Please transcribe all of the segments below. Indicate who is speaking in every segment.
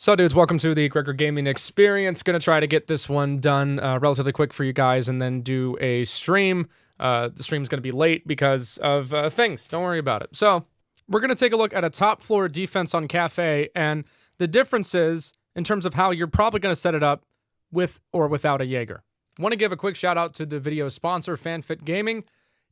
Speaker 1: So dudes, welcome to the Gregor Gaming Experience. Gonna try to get this one done relatively quick for you guys and then do a stream. The stream's gonna be late because of things. Don't worry about it. So we're gonna take a look at a top floor defense on Kafe and the differences in terms of how you're probably gonna set it up with or without a Jager. Want to give a quick shout out to the video sponsor, FanFit Gaming.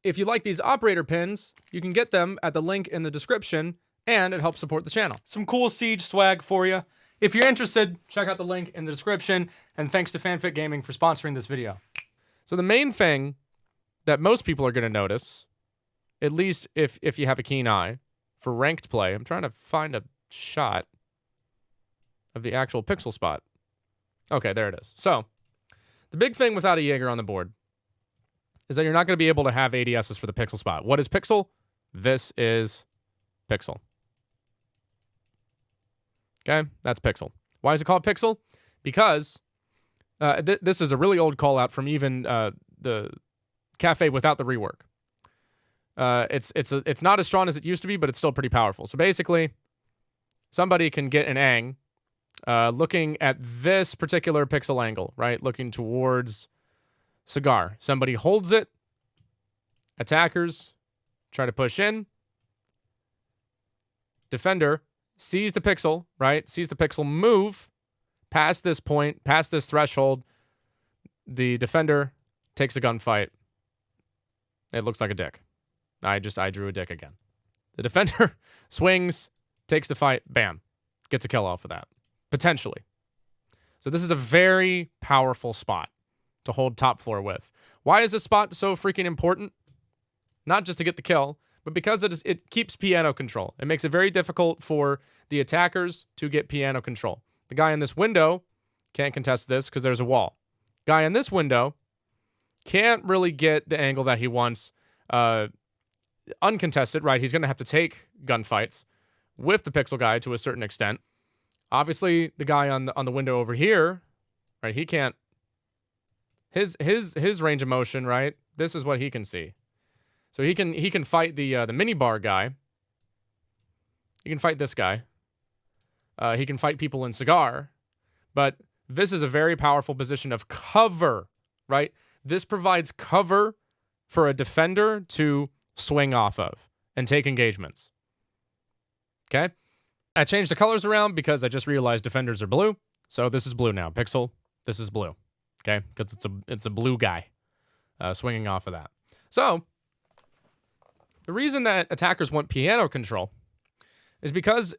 Speaker 1: If you like these operator pins, you can get them at the link in the description and it helps support the channel. Some cool Siege swag for you. If you're interested, check out the link in the description, and thanks to FanFit Gaming for sponsoring this video. So the main thing that most people are going to notice, at least if you have a keen eye, for ranked play, I'm trying to find a shot of the actual pixel spot. Okay, there it is. So the big thing without a Jager on the board is that you're not going to be able to have ADSs for the pixel spot. What is pixel? This is pixel. Okay, that's pixel. Why is it called pixel? Because this is a really old call out from even the Kafe without the rework. It's not as strong as it used to be, but it's still pretty powerful. So basically, somebody can get an ang looking at this particular pixel angle, right? Looking towards cigar. Somebody holds it. Attackers try to push in. Defender sees the pixel, right? Sees the pixel move past this point, past this threshold. The defender takes a gunfight. It looks like a dick. I drew a dick again. The defender swings, takes the fight, bam. Gets a kill off of that. Potentially. So this is a very powerful spot to hold top floor with. Why is this spot so freaking important? Not just to get the kill, but because it keeps piano control. It makes it very difficult for the attackers to get piano control. The guy in this window can't contest this because there's a wall. Guy in this window can't really get the angle that he wants uncontested, right? He's going to have to take gunfights with the pixel guy to a certain extent. Obviously, the guy on the window over here, right? He can't. His range of motion, right? This is what he can see. So he can fight the mini bar guy. He can fight this guy. He can fight people in cigar. But this is a very powerful position of cover, right? This provides cover for a defender to swing off of and take engagements. Okay? I changed the colors around because I just realized defenders are blue. So this is blue now. Pixel, this is blue. Okay? Because it's a blue guy swinging off of that. So the reason that attackers want piano control is because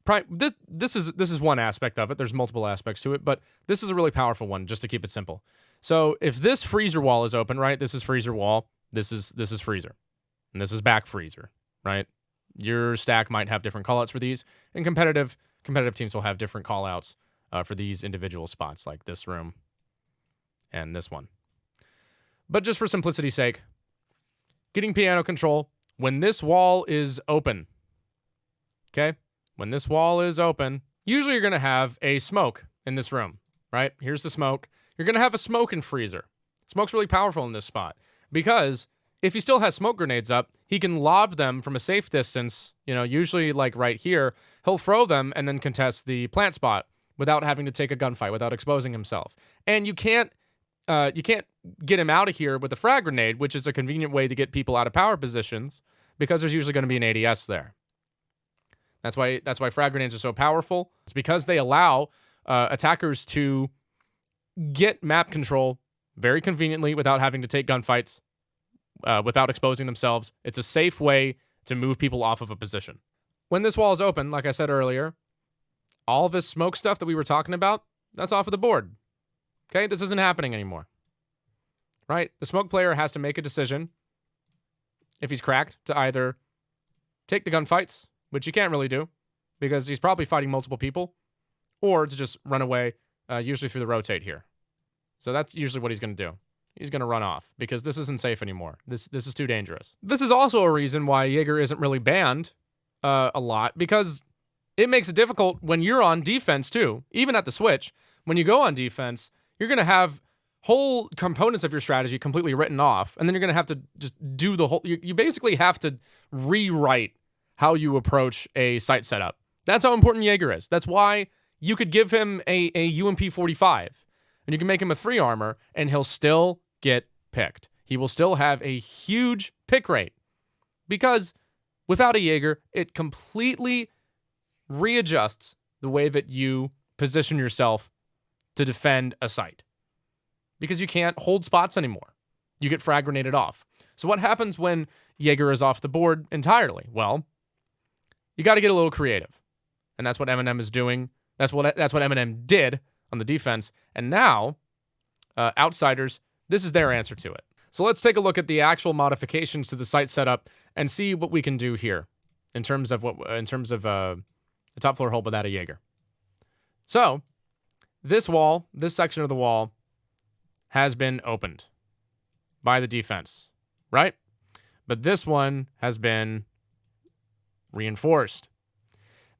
Speaker 1: this is one aspect of it. There's multiple aspects to it, but this is a really powerful one, just to keep it simple. So if this freezer wall is open, right? This is freezer wall. This is freezer. And this is back freezer, right? Your stack might have different callouts for these, and competitive teams will have different callouts for these individual spots, like this room and this one. But just for simplicity's sake, getting piano control when this wall is open, okay? When this wall is open, usually you're going to have a smoke in this room, right? Here's the smoke. You're going to have a smoke in freezer. Smoke's really powerful in this spot because if he still has smoke grenades up, he can lob them from a safe distance, usually like right here. He'll throw them and then contest the plant spot without having to take a gunfight, without exposing himself. And you can't get him out of here with a frag grenade, which is a convenient way to get people out of power positions because there's usually going to be an ADS there. That's why frag grenades are so powerful. It's because they allow attackers to get map control very conveniently without having to take gunfights, without exposing themselves. It's a safe way to move people off of a position. When this wall is open, like I said earlier, all this smoke stuff that we were talking about, that's off of the board. Okay, this isn't happening anymore. Right? The smoke player has to make a decision, if he's cracked, to either take the gunfights, which he can't really do because he's probably fighting multiple people, or to just run away, usually through the rotate here. So that's usually what he's going to do. He's going to run off because this isn't safe anymore. This is too dangerous. This is also a reason why Jager isn't really banned a lot, because it makes it difficult when you're on defense too. Even at the switch, when you go on defense, you're going to have whole components of your strategy completely written off, and then you're going to have to just do the whole... You basically have to rewrite how you approach a site setup. That's how important Jager is. That's why you could give him a UMP 45, and you can make him a 3 armor, and he'll still get picked. He will still have a huge pick rate, because without a Jaeger, it completely readjusts the way that you position yourself to defend a site, because you can't hold spots anymore. You get frag grenaded off. So what happens when Jaeger is off the board entirely? Well, you got to get a little creative, and that's what Eminem is doing. That's what Eminem did on the defense, and now Outsiders, this is their answer to it. So let's take a look at the actual modifications to the site setup and see what we can do here in terms of a top floor hold without a Jaeger. So this section of the wall has been opened by the defense, right? But this one has been reinforced.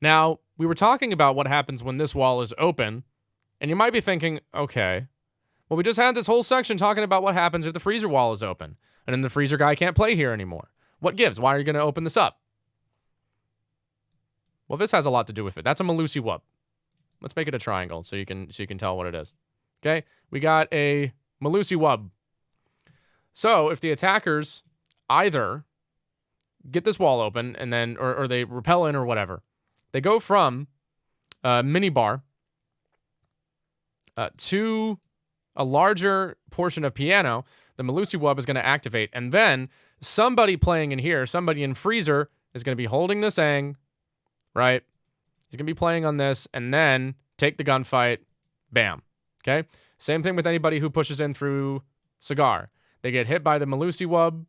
Speaker 1: Now, we were talking about what happens when this wall is open, and you might be thinking, okay, well, we just had this whole section talking about what happens if the freezer wall is open, and then the freezer guy can't play here anymore. What gives? Why are you going to open this up? Well, this has a lot to do with it. That's a Malusi wub. Let's make it a triangle so you can tell what it is. Okay, we got a Malusi wub. So if the attackers either get this wall open and then, or they repel in or whatever, they go from mini bar to a larger portion of piano, the Malusi wub is going to activate, and then somebody playing in here, somebody in freezer, is going to be holding this ang, right? He's going to be playing on this, and then take the gunfight, bam. Okay? Same thing with anybody who pushes in through cigar. They get hit by the Malusi wub,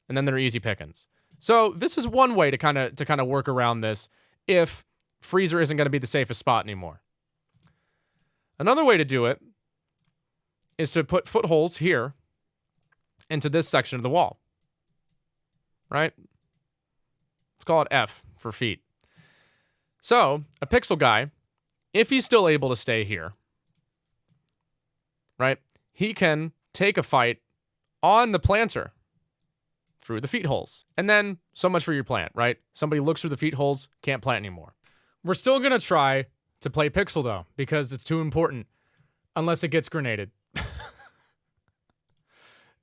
Speaker 1: and then they're easy pickings. So this is one way to kind of work around this if freezer isn't going to be the safest spot anymore. Another way to do it is to put footholds here into this section of the wall, right? Let's call it F for feet. So a pixel guy, if he's still able to stay here, right, he can take a fight on the planter through the feet holes. And then so much for your plant, right? Somebody looks through the feet holes, can't plant anymore. We're still going to try to play pixel though, because it's too important, unless it gets grenaded.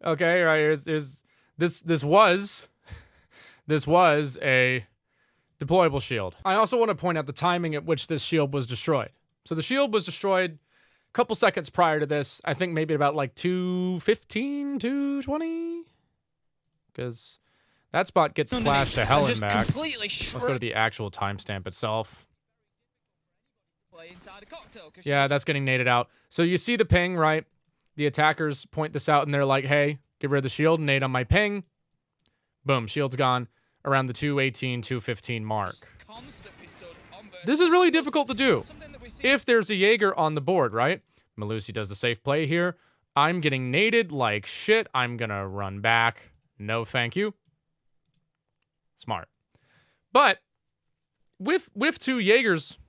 Speaker 1: Okay, right, this was a deployable shield. I also want to point out the timing at which this shield was destroyed. So the shield was destroyed a couple seconds prior to this. I think maybe about like 2:15, 2:20, because that spot gets flashed to hell and back. Let's go to the actual timestamp itself. Yeah, that's getting naded out. So you see the ping, right? The attackers point this out, and they're like, hey, get rid of the shield, nade on my ping. Boom, shield's gone around the 2:18, 2:15 mark. This is really difficult to do if there's a Jaeger on the board, right? Malusi does the safe play here. I'm getting naded like shit. I'm going to run back. No, thank you. Smart. But with two Jaegers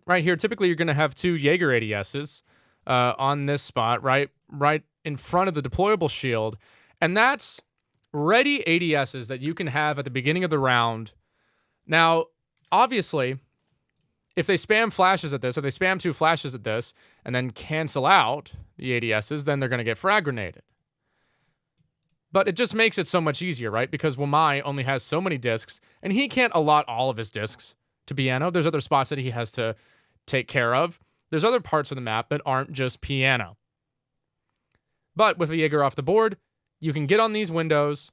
Speaker 1: right here, typically you're going to have two Jaeger ADSs on this spot, right in front of the deployable shield. And that's ready ADSs that you can have at the beginning of the round. Now, obviously, if they spam flashes at this, if they spam 2 flashes at this, and then cancel out the ADSs, then they're going to get frag grenaded. But it just makes it so much easier, right? Because Wamai only has so many discs, and he can't allot all of his discs to piano. There's other spots that he has to take care of. There's other parts of the map that aren't just piano. But with a Jaeger off the board, you can get on these windows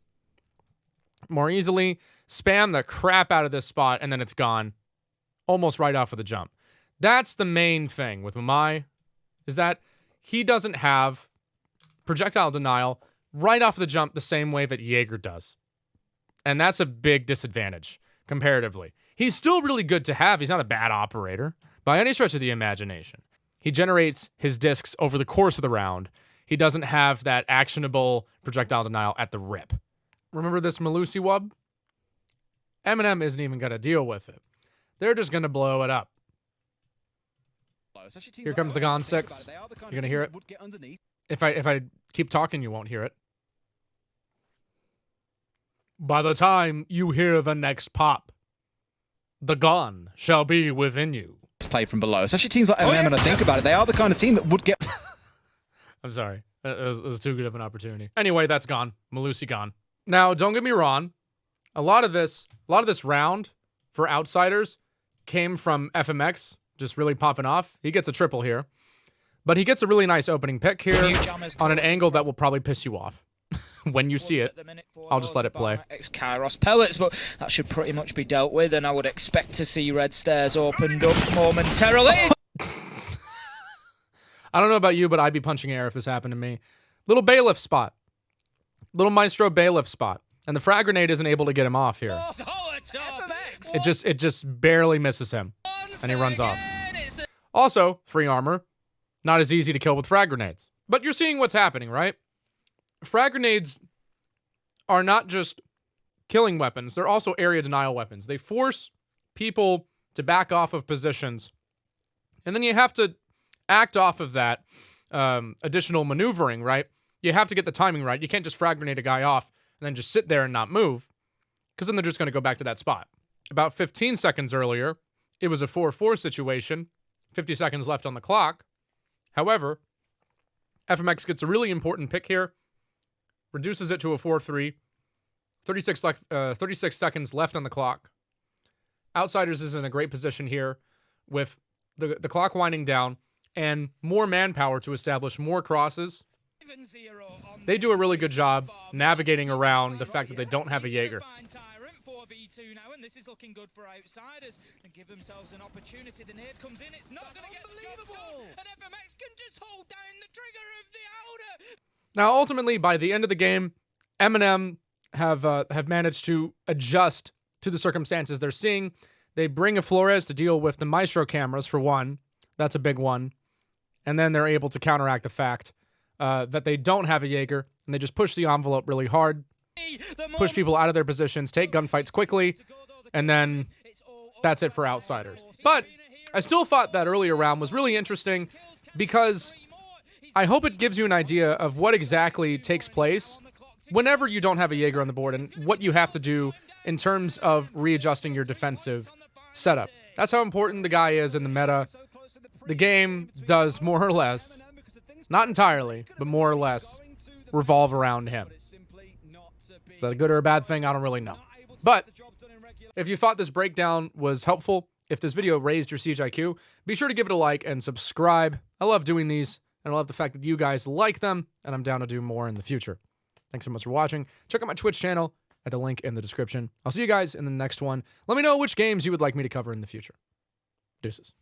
Speaker 1: more easily, spam the crap out of this spot, and then it's gone almost right off of the jump. That's the main thing with Wamai, is that he doesn't have projectile denial right off the jump the same way that Jaeger does. And that's a big disadvantage comparatively. He's still really good to have. He's not a bad operator by any stretch of the imagination. He generates his discs over the course of the round. He doesn't have that actionable projectile denial at the rip. Remember this Malusi wub? Eminem isn't even going to deal with it. They're just going to blow it up. Here comes the Gon 6. You're going to hear it. If I keep talking, you won't hear it. By the time you hear the next pop, the gun shall be within you.
Speaker 2: play from below, especially teams like M&M, and I think about it, they are the kind of team that would get...
Speaker 1: I'm sorry. It was too good of an opportunity. Anyway, that's gone. Malusi gone. Now, don't get me wrong. A lot of this round for outsiders came from FMX just really popping off. He gets a triple here. But he gets a really nice opening pick here on an angle that will probably piss you off. When you see it, I'll just let it play.
Speaker 3: Kairos pellets, but that should pretty much be dealt with, and I would expect to see red stairs opened up momentarily.
Speaker 1: I don't know about you, but I'd be punching air if this happened to me. Little bailiff spot. Little Maestro bailiff spot. And the frag grenade isn't able to get him off here. It just barely misses him. And he runs off. Also, free armor. Not as easy to kill with frag grenades. But you're seeing what's happening, right? Frag grenades are not just killing weapons. They're also area denial weapons. They force people to back off of positions. And then you have to act off of that additional maneuvering, right? You have to get the timing right. You can't just frag grenade a guy off and then just sit there and not move, because then they're just going to go back to that spot. About 15 seconds earlier, it was a 4-4 situation, 50 seconds left on the clock. However, FMX gets a really important pick here, reduces it to a 4-3, 36 seconds left on the clock. Outsiders is in a great position here with the clock winding down and more manpower to establish more crosses. They do a really good job navigating around the fact that they don't have a Jager.
Speaker 3: Now, and this is looking good for outsiders, and give themselves an opportunity. The nade comes in, it's not going to get the job done, and FMX can just hold down the trigger of the outer.
Speaker 1: Now, ultimately, by the end of the game, M&M have managed to adjust to the circumstances they're seeing. They bring a Flores to deal with the Maestro cameras for one. That's a big one. And then they're able to counteract the fact that they don't have a Jager, and they just push the envelope really hard. Push people out of their positions, take gunfights quickly, and then that's it for outsiders. But I still thought that earlier round was really interesting because I hope it gives you an idea of what exactly takes place whenever you don't have a Jager on the board and what you have to do in terms of readjusting your defensive setup. That's how important the guy is in the meta. The game does more or less, not entirely, but more or less, revolve around him. Is that a good or a bad thing? I don't really know. But if you thought this breakdown was helpful, if this video raised your Siege IQ, be sure to give it a like and subscribe. I love doing these, and I love the fact that you guys like them, and I'm down to do more in the future. Thanks so much for watching. Check out my Twitch channel at the link in the description. I'll see you guys in the next one. Let me know which games you would like me to cover in the future. Deuces.